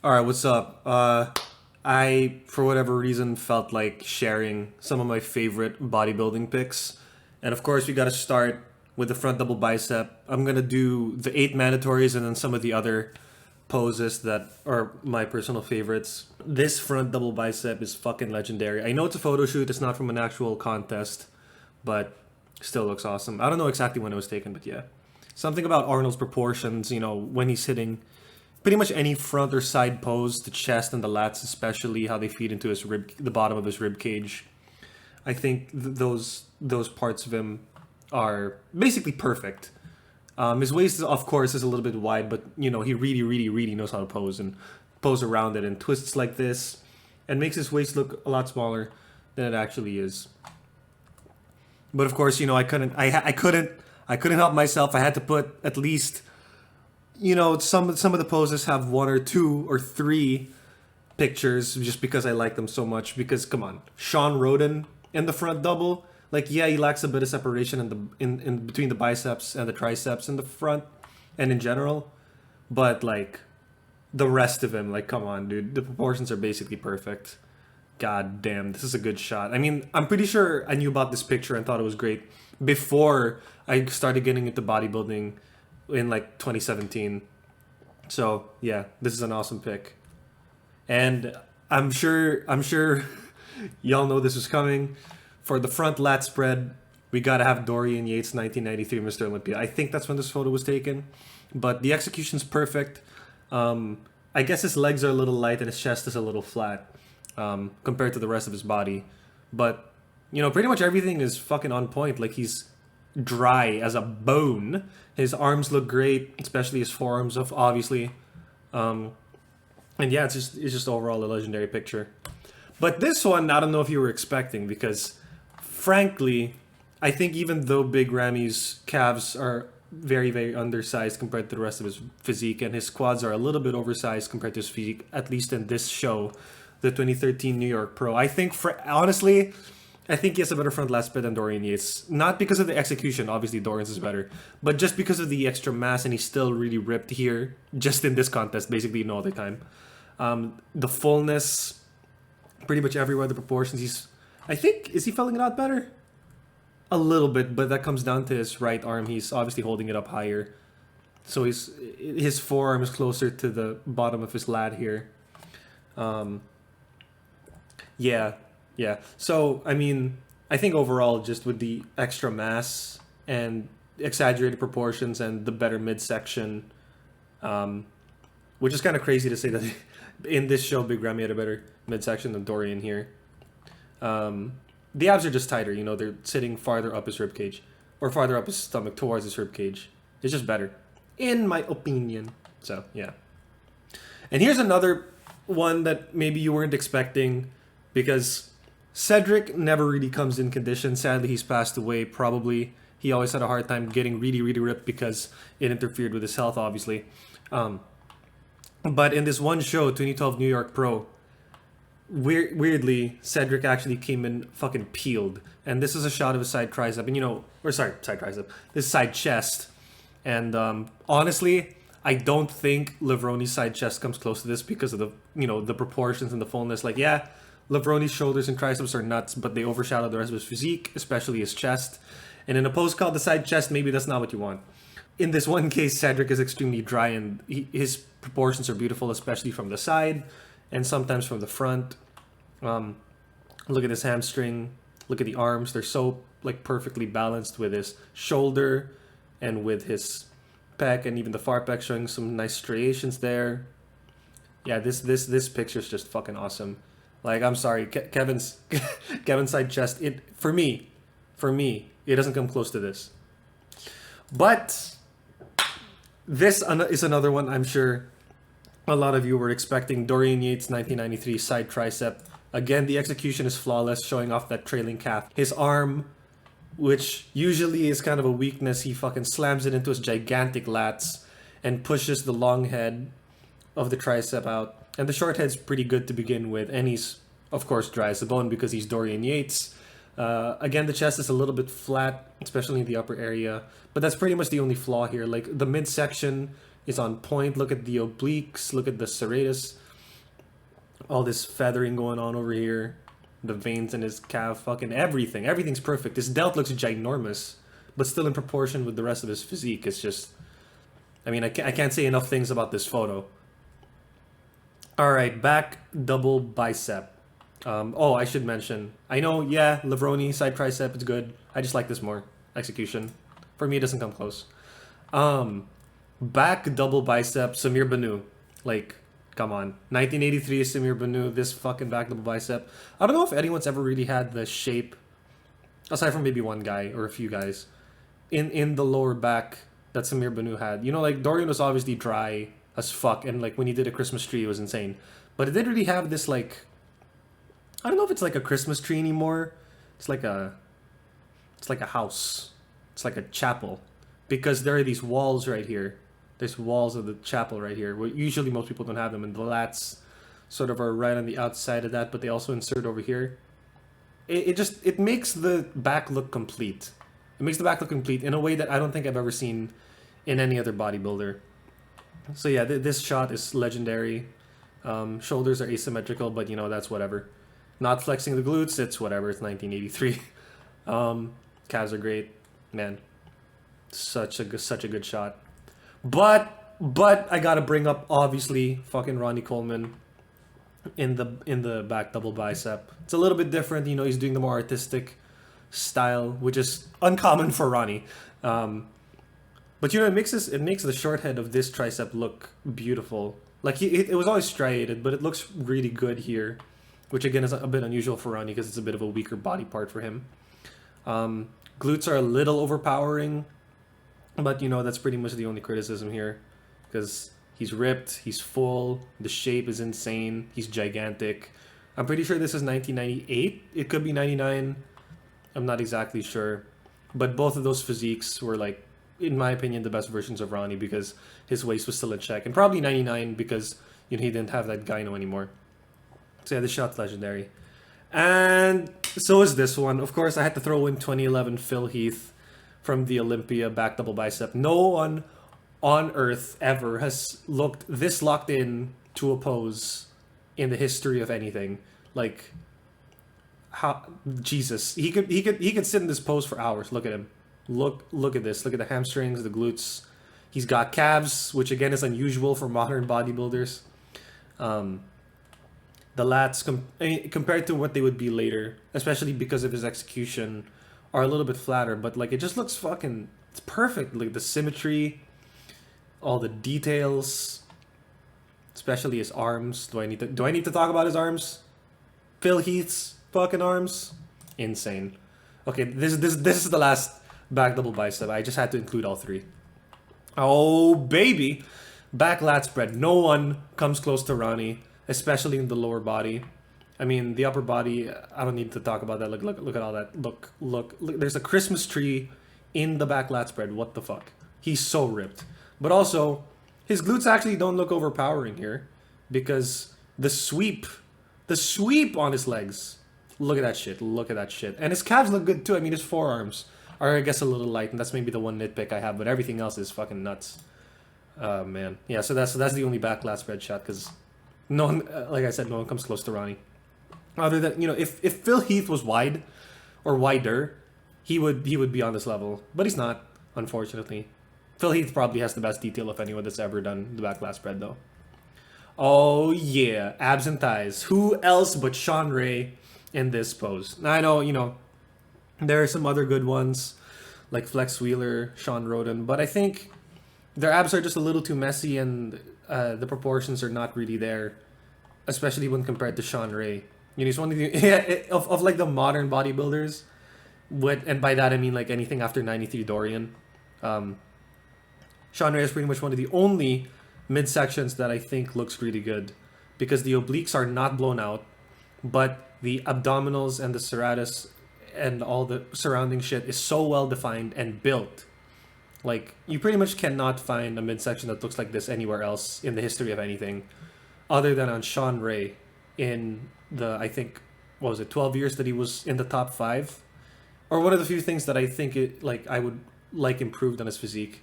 All right, what's up? I, for whatever reason, felt like sharing some of my favorite bodybuilding pics. And of course, we got to start with the front double bicep. I'm going to do the eight mandatories and then some of the other poses that are my personal favorites. This front double bicep is fucking legendary. I know it's a photo shoot, it's not from an actual contest, but still looks awesome. I don't know exactly when it was taken, but yeah. Something about Arnold's proportions, when he's hitting pretty much any front or side pose, the chest and the lats, especially how they feed into the bottom of his rib cage. I think those parts of him are basically perfect. His waist, of course, is a little bit wide, but he really, really, really knows how to pose and pose around it and twists like this, and makes his waist look a lot smaller than it actually is. But of course, I couldn't help myself. I had to put at least some of the poses have one or two or three pictures just because I like them so much. Because come on, Sean Roden in the front double, like yeah, he lacks a bit of separation in between the biceps and the triceps in the front and in general, but like the rest of him, like come on, dude, the proportions are basically perfect. God damn, this is a good shot. I mean, I'm pretty sure I knew about this picture and thought it was great before I started getting into bodybuilding in like 2017. So yeah, this is an awesome pick, and I'm sure y'all know this is coming. For the front lat spread, we gotta have Dorian Yates 1993 Mr. Olympia. I think that's when this photo was taken, but the execution's perfect. I guess his legs are a little light and his chest is a little flat compared to the rest of his body, but pretty much everything is fucking on point. Like he's dry as a bone. His arms look great, especially his forearms, of obviously. Um, and yeah, it's just overall a legendary picture. But this one, I don't know if you were expecting because, frankly, I think even though Big Ramy's calves are very very undersized compared to the rest of his physique, and his quads are a little bit oversized compared to his physique, at least in this show, the 2013 New York Pro. I think, honestly, I think he has a better front last split than Dorian Yates. Not because of the execution, obviously Dorian's is better, but just because of the extra mass, and he's still really ripped here, just in this contest, basically no other time. The fullness, pretty much everywhere, the proportions, I think, is he filling it out better? A little bit, but that comes down to his right arm. He's obviously holding it up higher. So his forearm is closer to the bottom of his lat here. Um, Yeah, yeah. So, I mean, I think overall, just with the extra mass and exaggerated proportions and the better midsection, um, which is kind of crazy to say that in this show, Big Ramy had a better midsection than Dorian here. Um, the abs are just tighter, they're sitting farther up his rib cage or farther up his stomach towards his rib cage. It's just better, in my opinion. So, yeah. And here's another one that maybe you weren't expecting because Cedric never really comes in condition. Sadly, he's passed away. Probably he always had a hard time getting really, really ripped because it interfered with his health, obviously. Um, but in this one show, 2012 New York Pro, weirdly, Cedric actually came in fucking peeled. And this is a shot of his side tricep, and or sorry, side tricep, this side chest. And honestly, I don't think Livroni's side chest comes close to this because of the proportions and the fullness. Like yeah, Livroni's shoulders and triceps are nuts, but they overshadow the rest of his physique, especially his chest. And in a pose called the side chest, maybe that's not what you want. In this one case, Cedric is extremely dry, and his proportions are beautiful, especially from the side and sometimes from the front. Um, Look at his hamstring. Look at the arms; they're so like perfectly balanced with his shoulder and with his pec, and even the far pec showing some nice striations there. Yeah, this picture is just fucking awesome. Like I'm sorry, Kevin's Kevin's side chest. For me, it doesn't come close to this. But this is another one I'm sure a lot of you were expecting. Dorian Yates 1993 side tricep. Again, the execution is flawless, showing off that trailing calf. His arm, which usually is kind of a weakness, he fucking slams it into his gigantic lats and pushes the long head of the tricep out. And the short head's pretty good to begin with, and he's of course dry as a bone because he's Dorian Yates. Again, the chest is a little bit flat, especially in the upper area, but that's pretty much the only flaw here. Like the midsection is on point. Look at the obliques. Look at the serratus. All this feathering going on over here. The veins in his calf, fucking everything. Everything's perfect. His delt looks ginormous, but still in proportion with the rest of his physique. It's just, I mean, I can't say enough things about this photo. All right, back double bicep. Oh, I should mention. I know, yeah, Livroni side tricep is good. I just like this more. Execution. For me, it doesn't come close. Back double bicep, Samir Banu. Like, come on. 1983 Samir Banu, this fucking back double bicep. I don't know if anyone's ever really had the shape, aside from maybe one guy or a few guys, in the lower back that Samir Banu had. You know, like, Dorian was obviously dry as fuck, and like when he did a Christmas tree, it was insane. But it didn't really have this, like, I don't know if it's like a Christmas tree anymore. It's like a house. It's like a chapel, because there are these walls right here. There's walls of the chapel right here. Well, usually most people don't have them, and the lats sort of are right on the outside of that, but they also insert over here. It makes the back look complete. It makes the back look complete in a way that I don't think I've ever seen in any other bodybuilder. So yeah, this shot is legendary. Shoulders are asymmetrical, but you know, that's whatever. Not flexing the glutes, it's whatever. It's 1983. Calves are great, man. Such a good shot. But I gotta bring up, obviously, fucking Ronnie Coleman in the back double bicep. It's a little bit different, you know. He's doing the more artistic style, which is uncommon for Ronnie. But you know, it makes the short head of this tricep look beautiful. Like, it was always striated, but it looks really good here, which again is a bit unusual for Ronnie because it's a bit of a weaker body part for him. Glutes are a little overpowering, but you know, that's pretty much the only criticism here, because he's ripped, he's full, the shape is insane, he's gigantic. I'm pretty sure this is 1998. It could be 99. I'm not exactly sure, but both of those physiques were, like, in my opinion, the best versions of Ronnie, because his waist was still in check, and probably 99 because, you know, he didn't have that gyno anymore. So yeah, this shot's legendary. And so is this one. Of course, I had to throw in 2011 Phil Heath from the Olympia back double bicep. No one on earth ever has looked this locked in to a pose in the history of anything. Like, how, Jesus, he could sit in this pose for hours. Look at him. Look at this. Look at the hamstrings, the glutes. He's got calves, which again is unusual for modern bodybuilders. The lats, compared to what they would be later, especially because of his execution, are a little bit flatter. But like, it just looks fucking, it's perfect. Like the symmetry, all the details, especially his arms. Do I need to talk about his arms? Phil Heath's fucking arms, insane. Okay, this is the last back double bicep. I just had to include all three. Oh baby, back lat spread. No one comes close to Ronnie, especially in the lower body. I mean, the upper body, I don't need to talk about that. Look at all that. Look. There's a Christmas tree in the back lat spread. What the fuck? He's so ripped. But also, his glutes actually don't look overpowering here, because the sweep on his legs. Look at that shit. Look at that shit. And his calves look good too. I mean, his forearms are, I guess, a little light, and that's maybe the one nitpick I have. But everything else is fucking nuts. Man. Yeah. So that's the only back lat spread shot, because no one, like I said, no one comes close to Ronnie. Other than, you know, if Phil Heath was wide or wider, he would be on this level, but he's not, unfortunately. Phil Heath probably has the best detail of anyone that's ever done the back lat spread, though. Oh yeah, abs and thighs. Who else but Sean Ray in this pose? Now, I know, you know, there are some other good ones like Flex Wheeler, Sean Roden, but I think their abs are just a little too messy, and the proportions are not really there, especially when compared to Sean Ray. You know, he's one of the of like the modern bodybuilders. And by that I mean like anything after 93 Dorian. Sean Ray is pretty much one of the only midsections that I think looks really good, because the obliques are not blown out, but the abdominals and the serratus and all the surrounding shit is so well defined and built. Like, you pretty much cannot find a midsection that looks like this anywhere else in the history of anything, other than on Sean Ray in the, I think, what was it, 12 years that he was in the top 5? Or one of the few things that I think I would like improved on his physique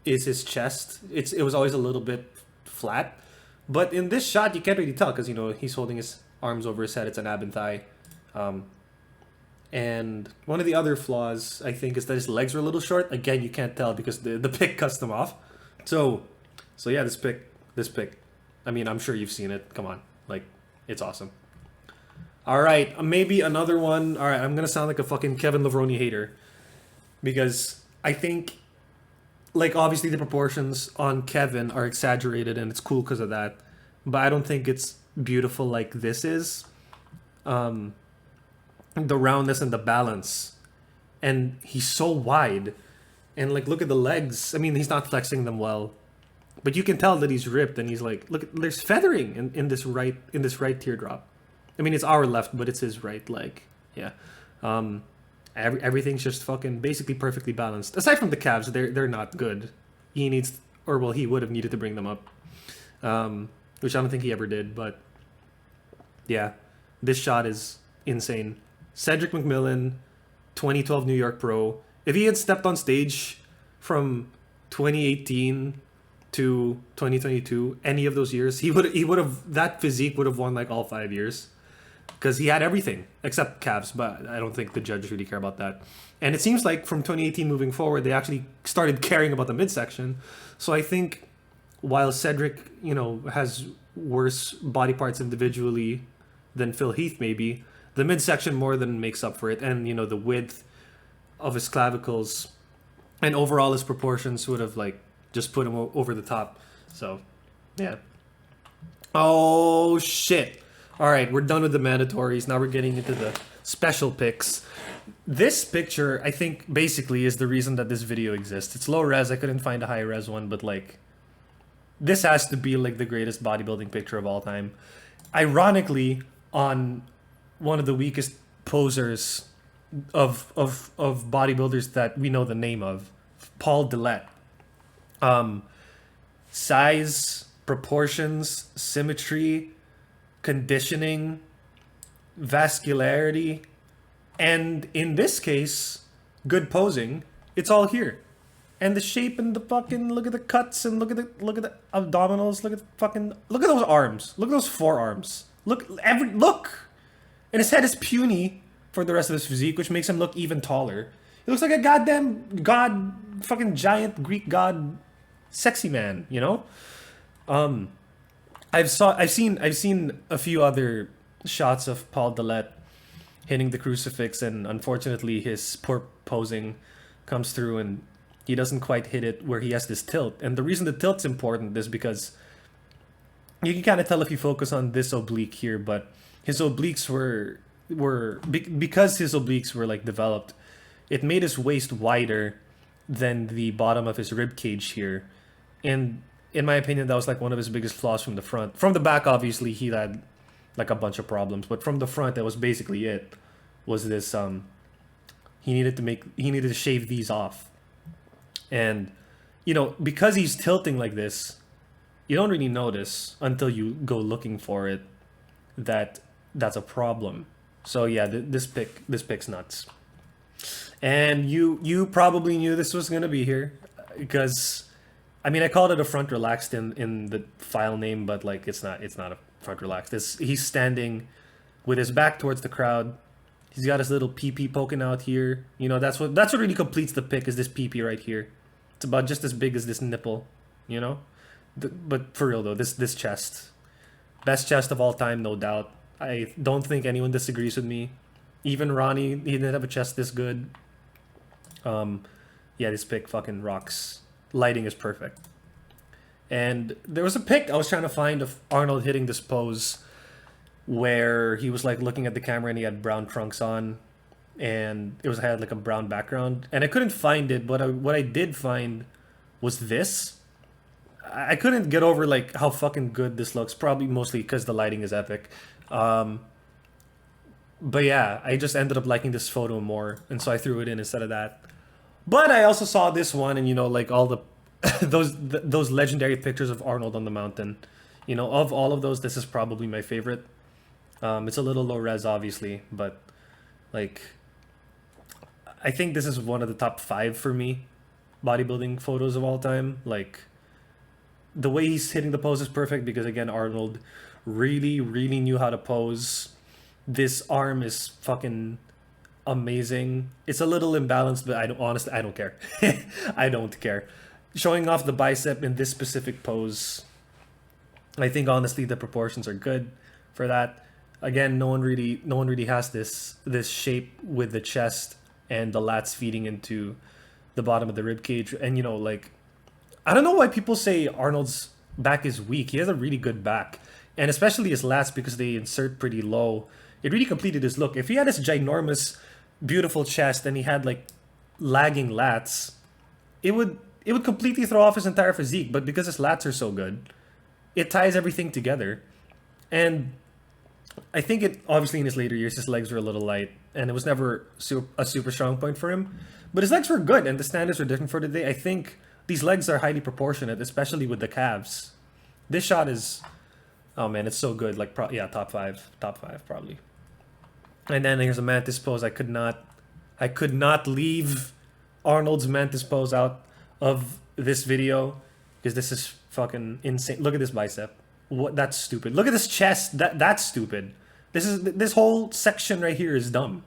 is his chest. It was always a little bit flat, But in this shot, you can't really tell because, you know, he's holding his arms over his head. It's an ab and thigh. And one of the other flaws, I think, is that his legs are a little short. Again, you can't tell because the pic cuts them off. So yeah, this pic. I mean, I'm sure you've seen it. Come on. Like, it's awesome. All right, maybe another one. All right, I'm going to sound like a fucking Kevin Levrone hater because I think, like, obviously the proportions on Kevin are exaggerated and it's cool because of that. But I don't think it's beautiful like this is. The roundness and the balance. And he's so wide. And, like, look at the legs. I mean, he's not flexing them well. But you can tell that he's ripped and he's like, look, there's feathering in this right teardrop. I mean, it's our left, but it's his right leg. Yeah. Everything's just fucking basically perfectly balanced. Aside from the calves, they're not good. He needs, or well, he would have needed to bring them up, which I don't think he ever did. But yeah, this shot is insane. Cedric McMillan, 2012 New York Pro. If he had stepped on stage from 2018 to 2022, any of those years, he would have that physique would have won like all 5 years. Because he had everything except calves, but I don't think the judges really care about that. And it seems like from 2018 moving forward, they actually started caring about the midsection. So I think while Cedric, you know, has worse body parts individually than Phil Heath maybe, the midsection more than makes up for it. And, you know, the width of his clavicles and overall his proportions would have like just put him over the top. So, yeah. Oh, shit. All right, we're done with the mandatories. Now we're getting into the special pics. This picture, I think, basically is the reason that this video exists. It's low res. I couldn't find a high res one, but like, this has to be like the greatest bodybuilding picture of all time. Ironically, on one of the weakest posers of bodybuilders that we know the name of, Paul Dillette. Size, proportions, symmetry, conditioning, vascularity, and in this case, good posing. It's all here, and the shape and the fucking look at the cuts and look at the abdominals. Look at those arms. Look at those forearms. Look, and his head is puny for the rest of his physique, which makes him look even taller. He looks like a goddamn god, fucking giant Greek god, sexy man. You know. I've seen a few other shots of Paul Dillette hitting the crucifix, and unfortunately his poor posing comes through and he doesn't quite hit it where he has this tilt. And the reason the tilt's important is because you can kind of tell if you focus on this oblique here, but his obliques because his obliques were like developed, it made his waist wider than the bottom of his rib cage here. And in my opinion, that was like one of his biggest flaws from the front. From the back, obviously, he had like a bunch of problems, but from the front, that was basically it. Was this he needed to shave these off, and you know, because he's tilting like this, you don't really notice until you go looking for it that that's a problem. So yeah, this pic's nuts, and you probably knew this was gonna be here because. I mean, I called it a front relaxed in the file name, but like it's not a front relaxed. He's standing with his back towards the crowd. He's got his little pee poking out here. You know, that's what really completes the pic is this pee right here. It's about just as big as this nipple, you know? But for real though, this chest. Best chest of all time, no doubt. I don't think anyone disagrees with me. Even Ronnie, he didn't have a chest this good. Yeah, this pic fucking rocks. Lighting is perfect. And there was a pic I was trying to find of Arnold hitting this pose where he was like looking at the camera and he had brown trunks on and had like a brown background, and I couldn't find it, but what I did find was this. I couldn't get over like how fucking good this looks, probably mostly because the lighting is epic. But yeah, I just ended up liking this photo more, and so I threw it in instead of that. But I also saw this one, and you know, like all the those legendary pictures of Arnold on the mountain. You know, of all of those, this is probably my favorite. It's a little low res, obviously, but like, I think this is one of the top 5 for me, bodybuilding photos of all time. Like, the way he's hitting the pose is perfect because again, Arnold really, really knew how to pose. This arm is fucking amazing. It's a little imbalanced, but I don't care. I don't care. Showing off the bicep in this specific pose, I think honestly the proportions are good for that. Again, no one really has this shape with the chest and the lats feeding into the bottom of the rib cage. And you know, like, I don't know why people say Arnold's back is weak. He has a really good back, and especially his lats because they insert pretty low. It really completed his look. If he had this ginormous, beautiful chest and he had like lagging lats, it would completely throw off his entire physique. But because his lats are so good, it ties everything together. And I think it obviously in his later years his legs were a little light, and it was never a super strong point for him. But his legs were good, and the standards were different for today. I think these legs are highly proportionate, especially with the calves. This shot is, oh man, it's so good. Like, yeah, top five probably. And then here's a mantis pose. I could not leave Arnold's mantis pose out of this video because this is fucking insane. Look at this bicep. What? That's stupid. Look at this chest. That's stupid. This whole section right here is dumb.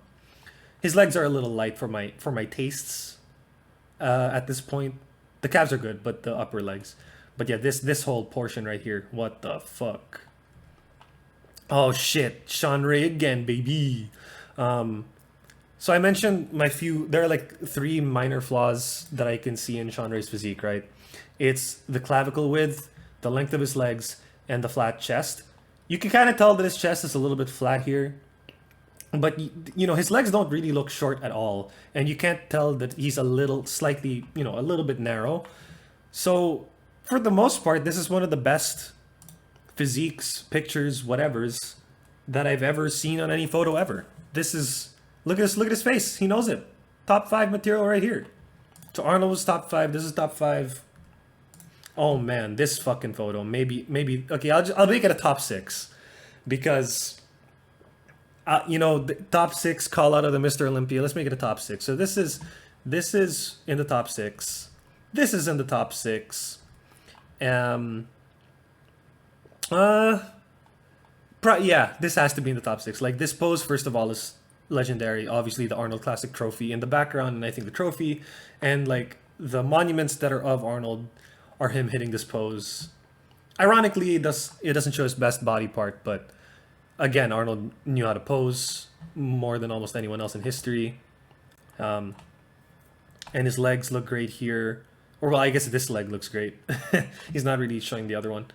His legs are a little light for my tastes. At this point, the calves are good, but the upper legs. But yeah, this whole portion right here. What the fuck? Oh shit, Sean Ray again, baby. So I mentioned there are like 3 minor flaws that I can see in Sean Ray's physique, right? It's the clavicle width, the length of his legs, and the flat chest. You can kind of tell that his chest is a little bit flat here. But, you know, his legs don't really look short at all. And you can't tell that he's a little bit narrow. So, for the most part, this is one of the best physiques, pictures, whatevers that I've ever seen on any photo ever. Look at his face. He knows it. Top 5 material right here. So Arnold was top 5. This is top 5. Oh man, this fucking photo. Maybe. Okay, I'll make it a top 6 because, the top 6 call out of the Mr. Olympia. Let's make it a top 6. So this is in the top 6. This is in the top 6. Yeah, this has to be in the top 6. Like, this pose, first of all, is legendary. Obviously, the Arnold Classic trophy in the background, and I think the trophy and like the monuments that are of Arnold are him hitting this pose. Ironically, it doesn't show his best body part, but again, Arnold knew how to pose more than almost anyone else in history. And his legs look great here. Or, well, I guess this leg looks great. He's not really showing the other one.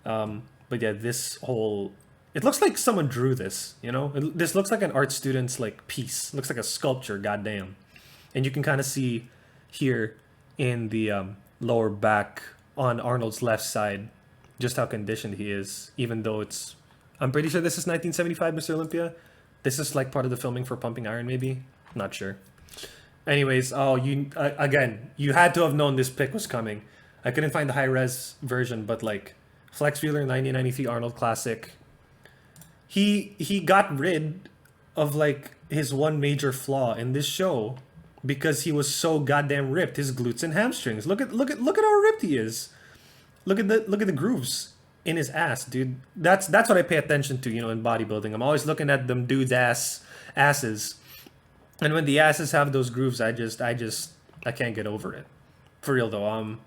But yeah, this whole... It looks like someone drew this, you know? This looks like an art student's, like, piece. It looks like a sculpture, goddamn. And you can kind of see here in the lower back on Arnold's left side just how conditioned he is, even though it's... I'm pretty sure this is 1975 Mr. Olympia. This is, like, part of the filming for Pumping Iron, maybe? Not sure. Anyways, again, you had to have known this pic was coming. I couldn't find the high-res version, but, like, Flex Wheeler 1993 Arnold Classic... He got rid of like his one major flaw in this show because he was so goddamn ripped. His glutes and hamstrings. Look at how ripped he is. Look at the grooves in his ass, dude. That's what I pay attention to, in bodybuilding. I'm always looking at them dudes' asses. And when the asses have those grooves, I can't get over it. For real though.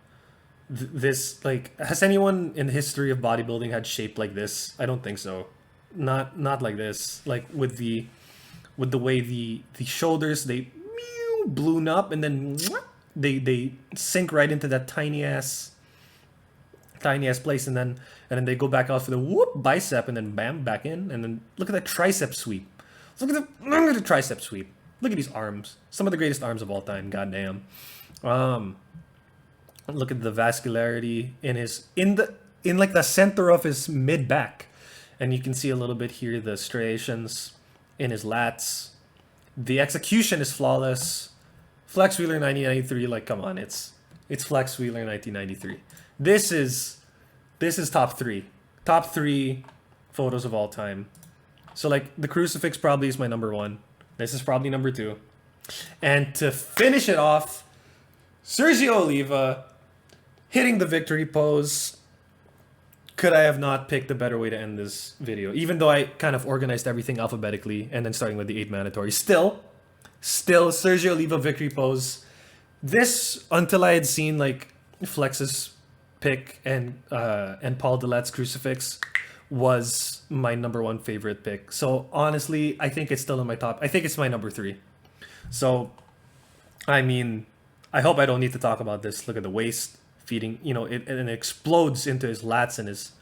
This, like, has anyone in the history of bodybuilding had shape like this? I don't think so. Not like this. Like with the way the shoulders they balloon up and then they sink right into that tiny ass place, and then they go back out for the whoop bicep and then bam back in, and then look at that tricep sweep. Look at the tricep sweep. Look at these arms. Some of the greatest arms of all time. Goddamn. Look at the vascularity in like the center of his mid back. And you can see a little bit here, the striations in his lats. The execution is flawless. Flex Wheeler 1993, like, come on, it's Flex Wheeler 1993. This is top 3. Top 3 photos of all time. So, like, the crucifix probably is my number 1. This is probably number 2. And to finish it off, Sergio Oliva hitting the victory pose. could I have not picked a better way to end this video? Even though I kind of organized everything alphabetically and then starting with the 8 mandatory. Still, Sergio Oliva victory pose. This, until I had seen like Flex's pick and Paul Dillette's crucifix, was my number one favorite pick. So honestly, I think it's still in my top. I think it's my number 3. So, I mean, I hope I don't need to talk about this. Look at the waist feeding, you know, it explodes into his lats and his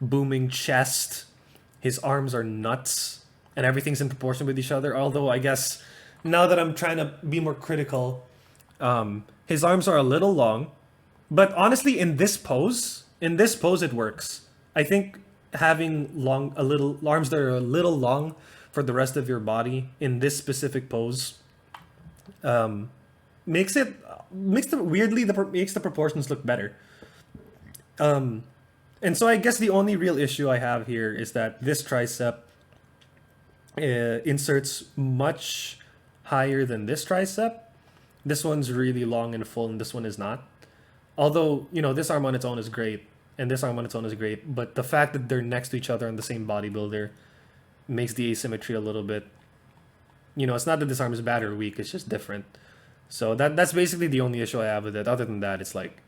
booming chest. His arms are nuts and everything's in proportion with each other. Although I guess now that I'm trying to be more critical, his arms are a little long, but honestly, in this pose, it works. I think having arms that are a little long for the rest of your body in this specific pose, makes the proportions look better. And so I guess the only real issue I have here is that this tricep inserts much higher than this tricep. This one's really long and full, and this one is not. Although, you know, this arm on its own is great, and this arm on its own is great, but the fact that they're next to each other on the same bodybuilder makes the asymmetry a little bit, you know, it's not that this arm is bad or weak, it's just different. So that's basically the only issue I have with it. Other than that, it's like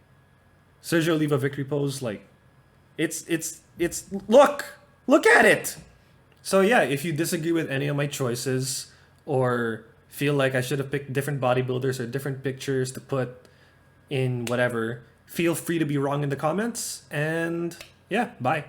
Sergio Oliva victory pose, like it's look at it. So yeah, if you disagree with any of my choices or feel like I should have picked different bodybuilders or different pictures to put in whatever, feel free to be wrong in the comments. And yeah, bye.